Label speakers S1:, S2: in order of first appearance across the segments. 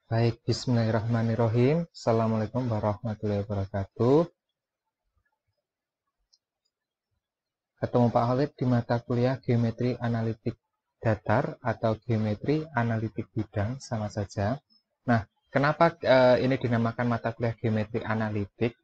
S1: Baik, bismillahirrahmanirrahim. Assalamualaikum warahmatullahi wabarakatuh. Ketemu Pak Khalid di mata kuliah Geometri Analitik Datar atau Geometri Analitik Bidang, sama saja. Nah, kenapa ini dinamakan mata kuliah Geometri Analitik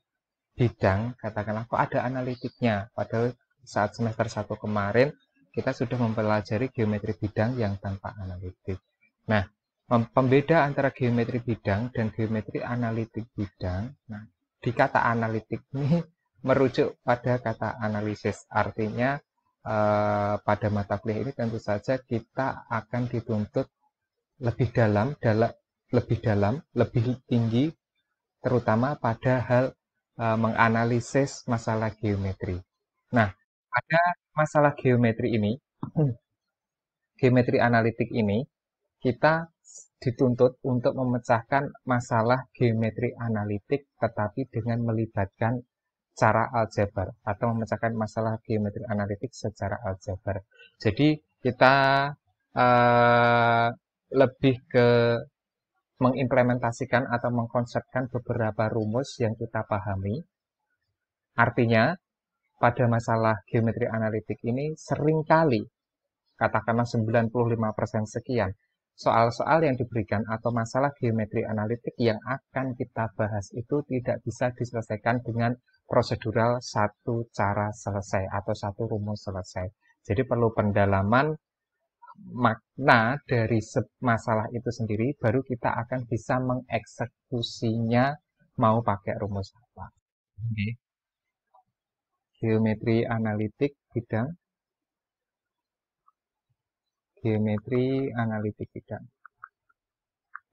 S1: Bidang? Katakanlah, kok ada analitiknya? Padahal saat semester 1 kemarin, kita sudah mempelajari geometri bidang yang tanpa analitik. Nah, pembeda antara geometri bidang dan geometri analitik bidang. Nah, di kata analitik ini merujuk pada kata analisis. Artinya pada mata kuliah ini tentu saja kita akan dituntut lebih dalam, lebih tinggi, terutama pada hal menganalisis masalah geometri. Nah, pada masalah geometri ini, geometri analitik ini, kita dituntut untuk memecahkan masalah geometri analitik tetapi dengan melibatkan cara aljabar atau memecahkan masalah geometri analitik secara aljabar. Jadi kita uh, lebih ke mengimplementasikan atau mengkonsepkan beberapa rumus yang kita pahami. Artinya, pada masalah geometri analitik ini seringkali, katakanlah 95% sekian, soal-soal yang diberikan atau masalah geometri analitik yang akan kita bahas itu tidak bisa diselesaikan dengan prosedural satu cara selesai atau satu rumus selesai. Jadi perlu pendalaman makna dari masalah itu sendiri, baru kita akan bisa mengeksekusinya mau pakai rumus apa. Oke. Geometri analitik bidang, geometri analitik bidang.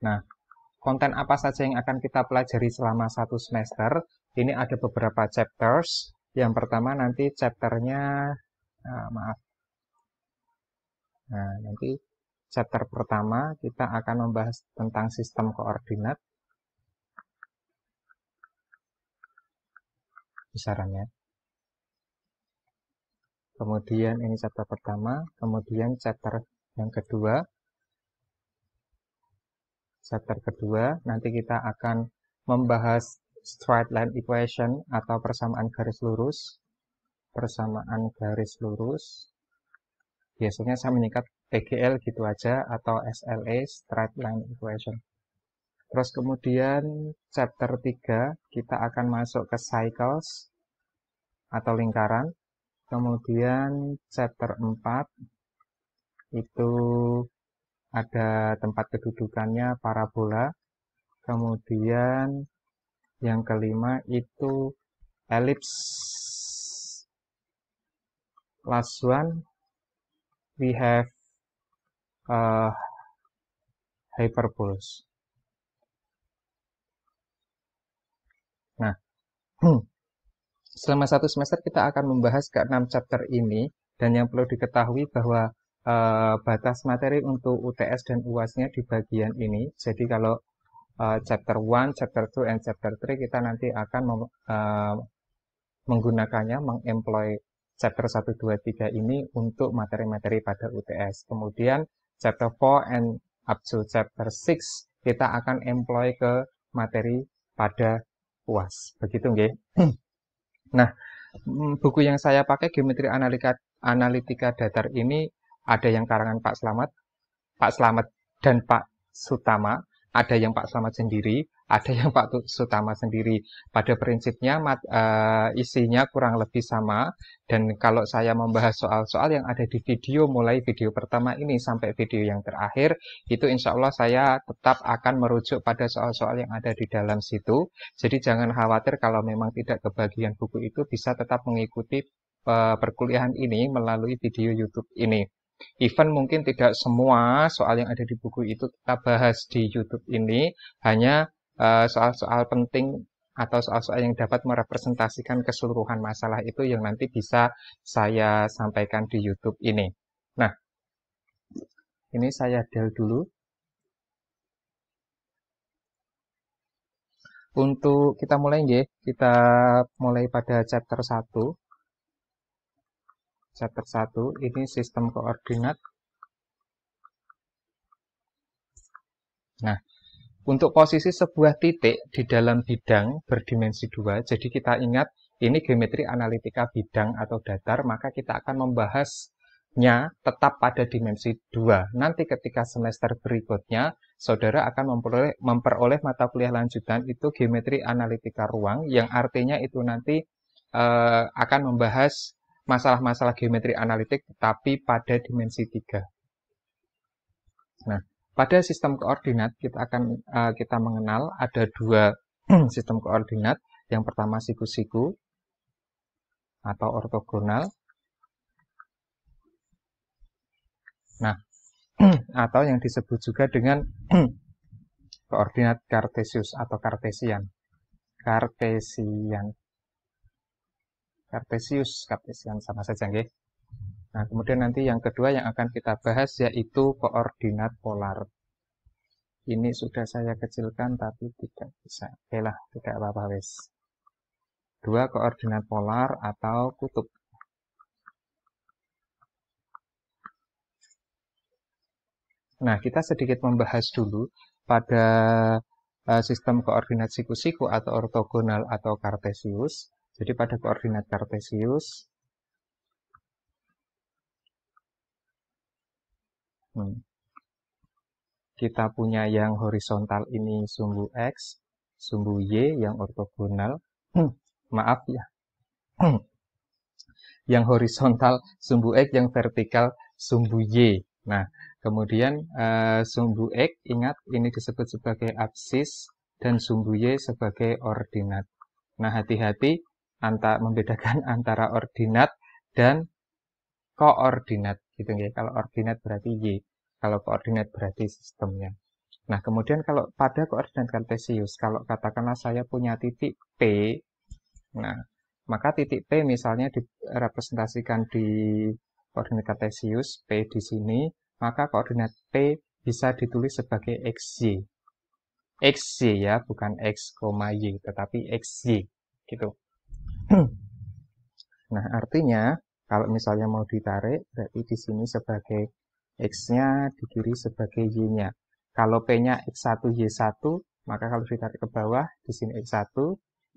S1: Nah, konten apa saja yang akan kita pelajari selama satu semester? Ini ada beberapa chapters. Yang pertama nanti chapternya, maaf. Nah, nanti chapter pertama kita akan membahas tentang sistem koordinat. Besarannya. Kemudian ini chapter pertama, kemudian chapter yang kedua. Chapter kedua, nanti kita akan membahas straight line equation atau persamaan garis lurus. Persamaan garis lurus. Biasanya saya menyingkat PGL gitu aja atau SLE, straight line equation. Terus kemudian chapter 3 kita akan masuk ke cycles atau lingkaran. Kemudian chapter 4 itu ada tempat kedudukannya parabola. Kemudian yang kelima itu ellipse. Last one we have hyperbolas. Nah, selama satu semester kita akan membahas ke-6 chapter ini, dan yang perlu diketahui bahwa batas materi untuk UTS dan UAS-nya di bagian ini. Jadi kalau chapter 1, chapter 2, and chapter 3 kita nanti akan menggunakannya, mengemploy chapter 1, 2, 3 ini untuk materi-materi pada UTS. Kemudian chapter 4 and up to chapter 6 kita akan employ ke materi pada UAS. Begitu nggih. Nah, buku yang saya pakai geometri analitika datar ini ada yang karangan Pak Slamet dan Pak Sutama, ada yang Pak Slamet sendiri, ada yang Pak Sutama sendiri. Pada prinsipnya isinya kurang lebih sama, dan kalau saya membahas soal-soal yang ada di video, mulai video pertama ini sampai video yang terakhir, itu insya Allah saya tetap akan merujuk pada soal-soal yang ada di dalam situ. Jadi jangan khawatir kalau memang tidak kebagian buku itu, bisa tetap mengikuti perkuliahan ini melalui video YouTube ini. Even mungkin tidak semua soal yang ada di buku itu kita bahas di YouTube ini, hanya soal-soal penting atau soal-soal yang dapat merepresentasikan keseluruhan masalah itu yang nanti bisa saya sampaikan di YouTube ini. Nah, ini saya del dulu. Untuk kita mulai nggih, kita mulai pada chapter 1. Chapter 1 ini sistem koordinat. Nah, untuk posisi sebuah titik di dalam bidang berdimensi 2, jadi kita ingat ini geometri analitika bidang atau datar, maka kita akan membahasnya tetap pada dimensi 2. Nanti ketika semester berikutnya, saudara akan memperoleh mata kuliah lanjutan itu geometri analitika ruang, yang artinya itu nanti akan membahas masalah-masalah geometri analitik tapi pada dimensi 3. Nah, pada sistem koordinat kita mengenal ada dua sistem koordinat. Yang pertama siku-siku atau ortogonal. Nah, atau yang disebut juga dengan koordinat kartesius atau kartesian. Kartesian sama saja, nggih. Nah, kemudian nanti yang kedua yang akan kita bahas yaitu koordinat polar. Ini sudah saya kecilkan tapi tidak bisa. Oke lah, tidak apa-apa wes. Dua koordinat polar atau kutub. Nah, kita sedikit membahas dulu pada sistem koordinat siku-siku atau ortogonal atau kartesius. Jadi pada koordinat kartesius, kita punya yang horizontal ini sumbu X, sumbu Y yang ortogonal. Maaf ya. Yang horizontal sumbu X, yang vertikal sumbu Y. Nah, kemudian sumbu X, ingat ini disebut sebagai absis dan sumbu Y sebagai ordinat. Nah, hati-hati membedakan antara ordinat dan koordinat. Gitu ya. Kalau ordinat berarti Y. Kalau koordinat berarti sistemnya. Nah, kemudian kalau pada koordinat kartesius, kalau katakanlah saya punya titik P, nah, maka titik P misalnya direpresentasikan di koordinat kartesius, P di sini, maka koordinat P bisa ditulis sebagai XY. XY ya, bukan X, Y, tetapi XY. Gitu. Nah, artinya, kalau misalnya mau ditarik, berarti di sini sebagai X-nya, di kiri sebagai Y-nya. Kalau P-nya X1, Y1, maka kalau ditarik ke bawah, di sini X1,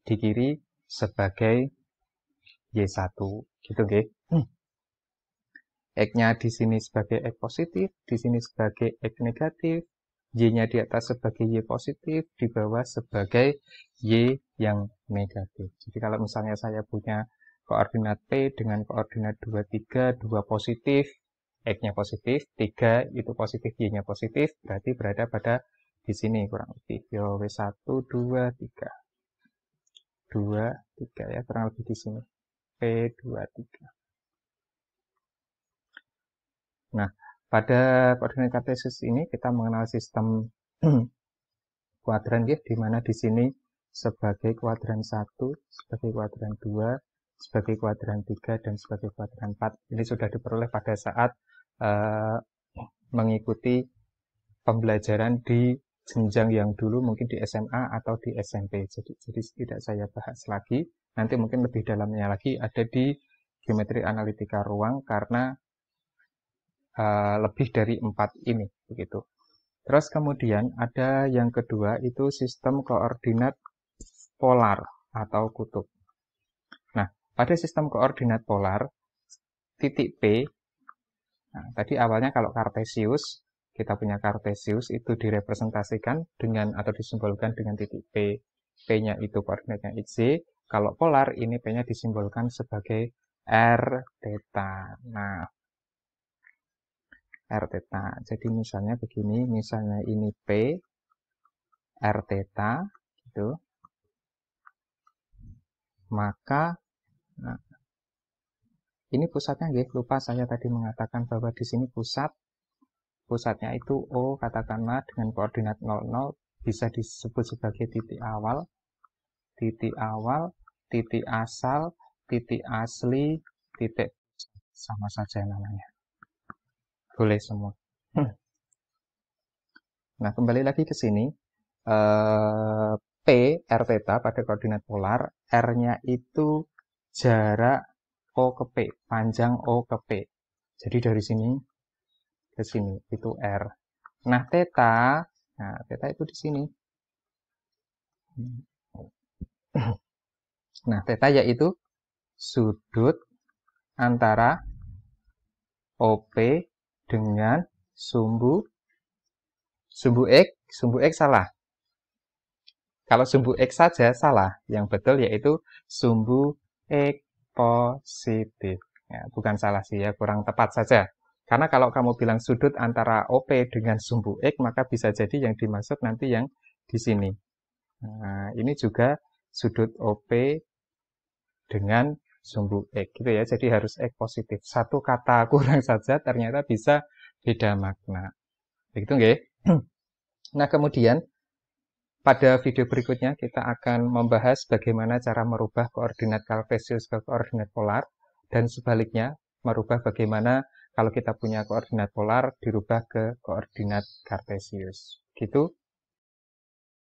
S1: di kiri sebagai Y1. Gitu, nggih. X-nya di sini sebagai X positif, di sini sebagai X negatif, Y-nya di atas sebagai Y positif, di bawah sebagai Y yang negatif. Jadi kalau misalnya saya punya koordinat P dengan koordinat 2, 3, 2 positif, X-nya positif, 3 itu positif, Y-nya positif, berarti berada pada di sini kurang lebih. Yo, W1, 2, 3. 2, 3 ya, kurang lebih di sini. P2, 3. Nah, pada koordinat kartesius ini kita mengenal sistem kuadran ya, di mana di sini sebagai kuadran 1, sebagai kuadran 2, sebagai kuadran 3, dan sebagai kuadran 4. Ini sudah diperoleh pada saat mengikuti pembelajaran di jenjang yang dulu mungkin di SMA atau di SMP. Jadi tidak saya bahas lagi. Nanti mungkin lebih dalamnya lagi ada di geometri analitika ruang karena lebih dari 4 ini begitu. Terus kemudian ada yang kedua itu sistem koordinat polar atau kutub. Nah, pada sistem koordinat polar titik P, nah, tadi awalnya kalau kartesius, kita punya kartesius itu direpresentasikan dengan atau disimbolkan dengan titik P. P-nya itu koordinatnya XY. Kalau polar ini P-nya disimbolkan sebagai R theta. Nah, R theta. Jadi misalnya begini, misalnya ini P, R theta, gitu. Maka, nah, ini pusatnya, lupa saya tadi mengatakan bahwa di sini pusatnya itu O, katakanlah dengan koordinat 00, bisa disebut sebagai titik awal, titik asal, titik asli, titik sama saja namanya. Boleh semua. Nah, kembali lagi ke sini. P, R theta pada koordinat polar, R-nya itu jarak O ke P, panjang O ke P. Jadi dari sini ke sini, itu R. Nah, theta itu di sini. Nah, theta yaitu sudut antara OP dengan sumbu X. Sumbu X salah. Kalau sumbu X saja salah. Yang betul yaitu sumbu X positif. Ya, bukan salah sih ya, kurang tepat saja. Karena kalau kamu bilang sudut antara OP dengan sumbu X, maka bisa jadi yang dimaksud nanti yang di sini. Nah, ini juga sudut OP dengan sumbu X gitu ya. Jadi harus X positif. Satu kata kurang saja ternyata bisa beda makna. Begitu nggih? Nah, kemudian pada video berikutnya kita akan membahas bagaimana cara merubah koordinat kartesius ke koordinat polar dan sebaliknya merubah bagaimana kalau kita punya koordinat polar dirubah ke koordinat kartesius. Gitu.